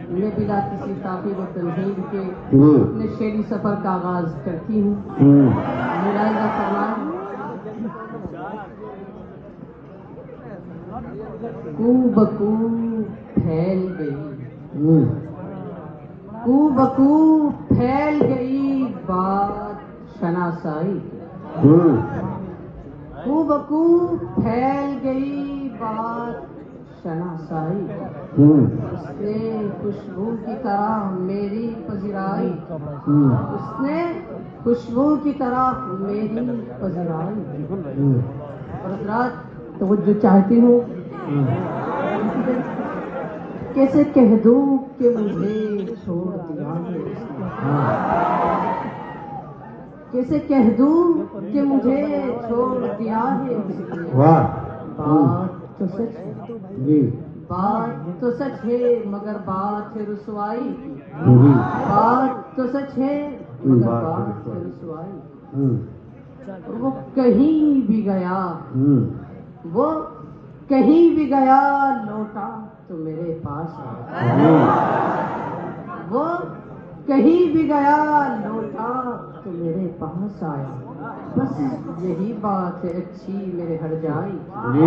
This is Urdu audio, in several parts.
میں بلا کسی تاخیر و تنظیم کے اپنے شعری سفر کا آغاز کرتی ہوں. ملاحظہ فرمائیں. کو بکو پھیل گئی، کو بکو پھیل گئی بات شناسائی. کو بکو پھیل گئی بات شناسائی. اس نے خوشبو کی طرح میری پذیرائی، اس نے خوشبو کی طرح میری پذیرائی. اور حضرات توجہ چاہتی ہوں. کیسے کہہ دوں کہ مجھے چھوڑ دیا ہے اس نے، کیسے کہہ دوں کہ مجھے چھوڑ دیا ہے اس نے. بات تو سچ ہے، بات تو سچ ہے مگر بات ہے رسوائی کی. بات تو سچ ہے مگر بات ہے رسوائی. وہ کہیں بھی گیا، وہ کہیں بھی گیا لوٹا تو میرے پاس آیا. وہ کہیں بھی گیا لوٹا تو میرے پاس آیا. بس یہی بات ہے اچھی میرے ہر جائی کی،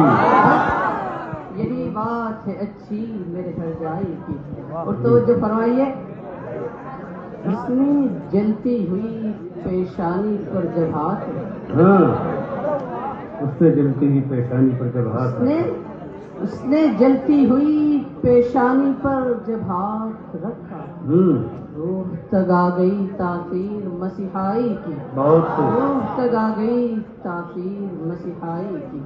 یہی بات ہے اچھی میرے ہر جائی کی. اور توجہ فرمائیے. اس نے جلتی ہوئی پیشانی پر جب ہاتھ، اس نے جلتی ہوئی پیشانی پر جب ہاتھ، اس نے جلتی ہوئی پیشانی پر جب ہاتھ رکھا. روح تک آ گئی تاثیر مسیحائی کی، روح تک آ گئی تاثیر مسیحائی کی.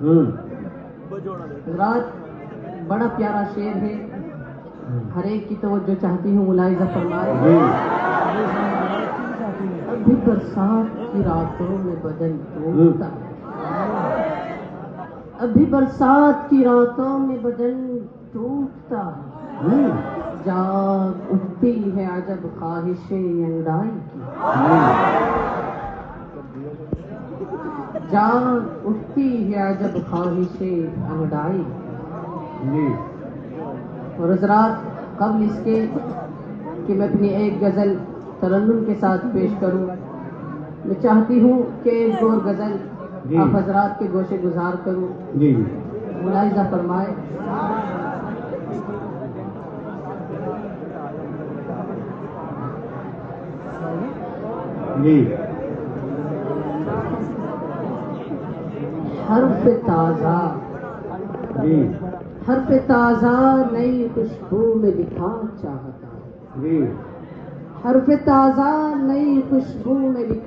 حضرات بڑا پیارا شعر ہے، ہر ایک کی توجہ چاہتی ہوں. ملاحظہ فرمائے. ابھی برسات کی راتوں میں بدن ٹوٹتا ہے، ابھی برسات کی راتوں میں بدن ٹوٹتا ہے. جاگ اٹھتی ہے عجب خواہش انگڑائی کی، جاگ اٹھتی ہے عجب خواہش انگڑائی. اور حضرات قبل اس کے کہ میں اپنی ایک غزل ترنم کے ساتھ پیش کروں، میں چاہتی ہوں کہ ایک اور غزل آپ حضرات کے گوشے گزار کروں. ملاحظہ فرمائے. حرف تازہ، حرف تازہ نئی خوشبو میں لکھا چاہتا ہے. حرف تازہ نئی خوشبو میں لکھا